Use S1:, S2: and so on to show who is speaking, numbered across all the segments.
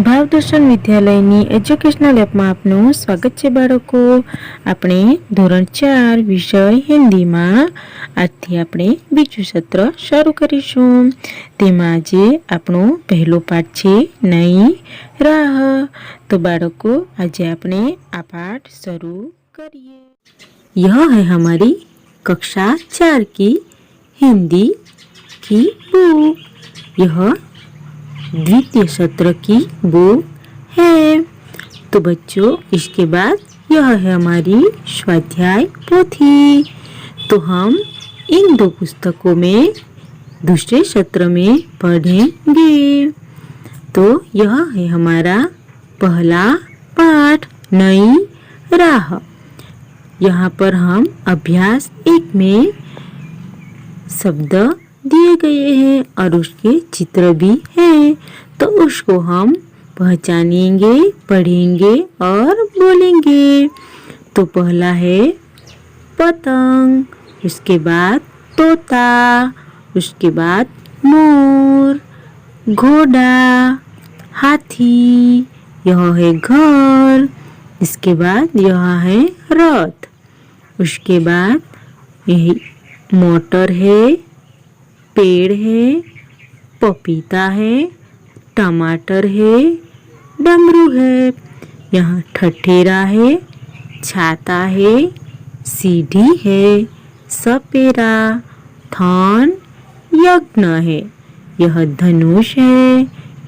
S1: ભાવદર્શન વિદ્યાલયની educational એપમાં આપનું સ્વાગત છે બાળકો. આપણે ધોરણ 4 વિષય હિન્દીમાં આજથી આપણે બીજું સત્ર શરૂ કરીશું. તેમાં આજે આપણો પહેલો પાઠ છે નઈ રાહ. તો બાળકો આજે આપણે આ પાઠ શરૂ કરીએ. यह है हमारी कक्षा 4 की हिंदी की बुक. यह द्वितीय सत्र की बुक है. तो बच्चों इसके बाद यह है हमारी स्वाध्याय पोथी. तो हम इन दो पुस्तकों में दूसरे सत्र में पढ़ेंगे. तो यह है हमारा पहला पाठ नई राह. यहाँ पर हम अभ्यास 1 में शब्द दिए गए हैं और उसके चित्र भी हैं. तो उसको हम पहचानेंगे, पढ़ेंगे और बोलेंगे. तो पहला है पतंग, उसके बाद तोता, उसके बाद मोर, घोड़ा, हाथी, यह है घर, इसके बाद यह है रथ, उसके बाद यही मोटर है, पेड़ है, पपीता है, टमाटर है, डमरू है, यहाँ ठठेरा है, छाता है, सीढ़ी है, सपेरा, थान, यज्ञ है, यह धनुष है,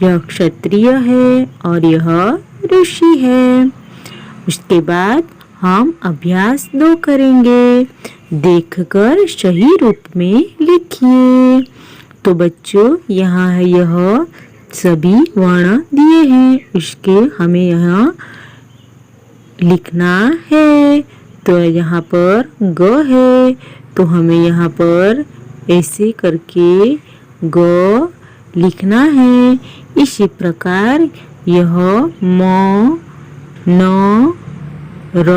S1: यह क्षत्रिय है और यह ऋषि है. उसके बाद हम अभ्यास 2 करेंगे. देखकर सही रूप में लिखिए. तो बच्चों यहाँ है यह सभी वर्ण दिए हैं, इसके हमें यहाँ लिखना है. तो यहाँ पर ग है तो हमें यहाँ पर ऐसे करके ग लिखना है. इसी प्रकार यह म, न, र,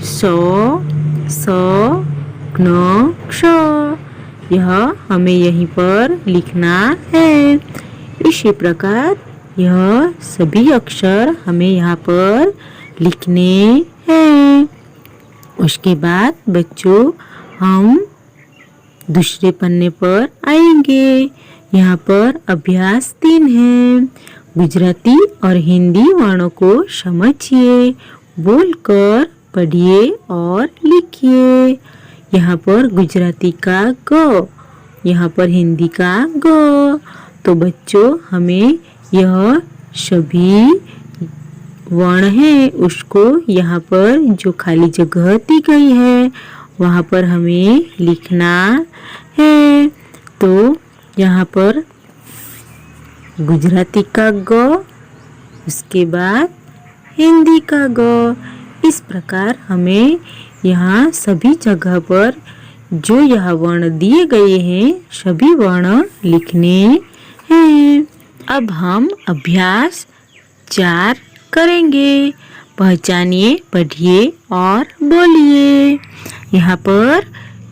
S1: स, स, न, क्ष, यह हमें यहीं पर लिखना है. इसी प्रकार यह सभी अक्षर हमें यहाँ पर लिखने हैं. उसके बाद बच्चों हम दूसरे पन्ने पर आएंगे. यहाँ पर अभ्यास 3 है. गुजराती और हिंदी वर्णों को समझिए, बोलकर पढ़िए और लिखिए. यहाँ पर गुजराती का ग, यहाँ पर हिंदी का ग. तो बच्चों हमें यह सभी वर्ण है उसको यहाँ पर जो खाली जगह दी गई है वहाँ पर हमें लिखना है. तो यहाँ पर गुजराती का ग, उसके बाद हिंदी का ग. इस प्रकार हमें यहाँ सभी जगह पर जो यह वर्ण दिए गए हैं सभी वर्ण लिखने हैं. अब हम अभ्यास 4 करेंगे. पहचानिए, पढ़िए और बोलिए. यहाँ पर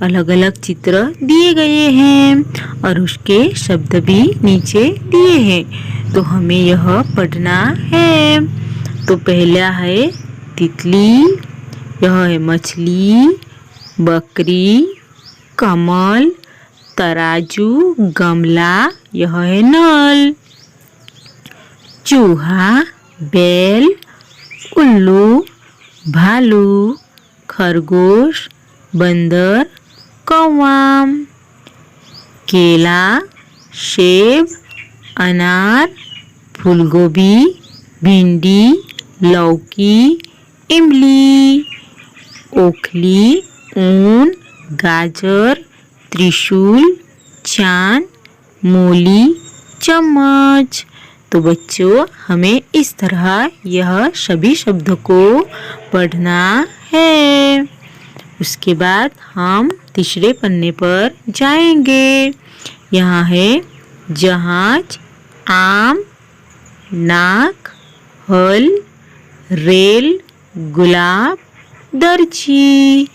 S1: अलग अलग चित्र दिए गए हैं और उसके शब्द भी नीचे दिए हैं. तो हमें यह पढ़ना है. तो पहला है तितली, यह है मछली, बकरी, कमल, तराजू, गमला, यह है नल, चूहा, बैल, उल्लू, भालू, खरगोश, बंदर, कौवा, केला, सेब, अनार, फूलगोभी, भिंडी, लौकी, इमली, ओखली, ऊन, गाजर, त्रिशूल, चांद, मूली, चम्मच. तो बच्चों हमें इस तरह यह सभी शब्दों को पढ़ना है. उसके बाद हम तीसरे पन्ने पर जाएंगे. यहाँ है जहाज, आम, नाक, हल, रेल, गुलाब, दर्जी.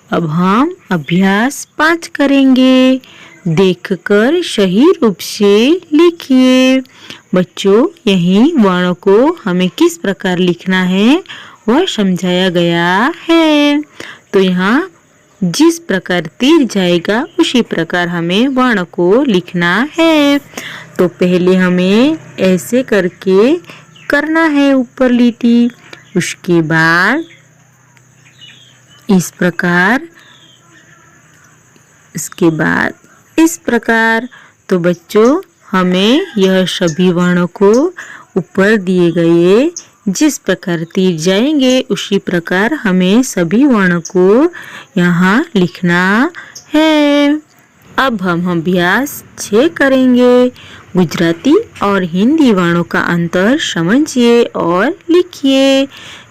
S1: अब हम अभ्यास 5 करेंगे. देखकर सही रूप से लिखिए। बच्चों, यही वर्णों को हमें किस प्रकार लिखना है वह समझाया गया है। तो यहाँ जिस प्रकार तीर जाएगा उसी प्रकार हमें वर्ण को लिखना है। तो पहले हमें ऐसे करके करना है ऊपर लिटी, उसके बाद इस प्रकार, इसके बाद इस प्रकार। तो बच्चों, हमें यह सभी वर्णों को ऊपर दिए गए जिस प्रकार तीर जाएंगे उसी प्रकार हमें सभी वर्णों को यहाँ लिखना है। अब हम अभ्यास 6 करेंगे। गुजराती और हिंदी वर्णों का अंतर समझिए और लिखिए।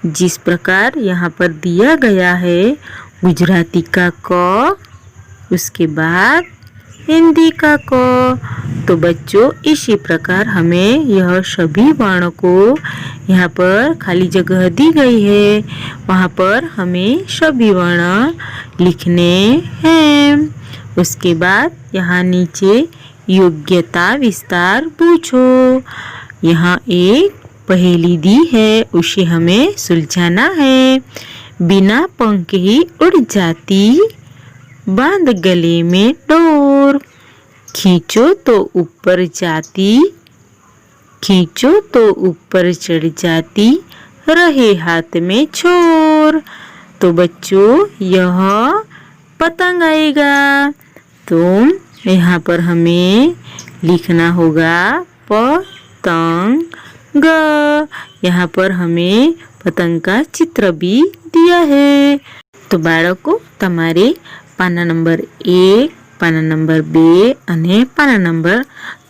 S1: जिस प्रकार यहाँ पर दिया गया है, गुजराती का क, उसके बाद हिंदी का क। तो बच्चों, इसी प्रकार हमें यह सभी वर्णों को यहाँ पर खाली जगह दी गई है, वहाँ पर हमें सभी वर्ण लिखने हैं। उसके बाद यहाँ नीचे योग्यता विस्तार पूछो। यहाँ एक पहेली दी है, उसे हमें सुलझाना है। बिना पंख ही उड़ जाती, बांध गले में डोर, खींचो तो ऊपर जाती, खींचो तो ऊपर चढ़ जाती, रहे हाथ में छोर। तो बच्चों, यह पतंग आएगा। तो यहाँ पर हमें लिखना होगा पतंग। यहाँ पर हमें पतंग का चित्र भी दिया है। तो बाળકો, તમારે પાના નંબર 1, પાના નંબર 2 અને પાના નંબર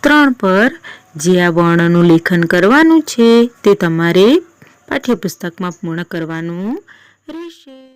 S1: 3 પર જે આ વર્ણનું લેખન કરવાનું છે તે તમારે પાઠ્યપુસ્તકમાં પૂર્ણ કરવાનું રહેશે।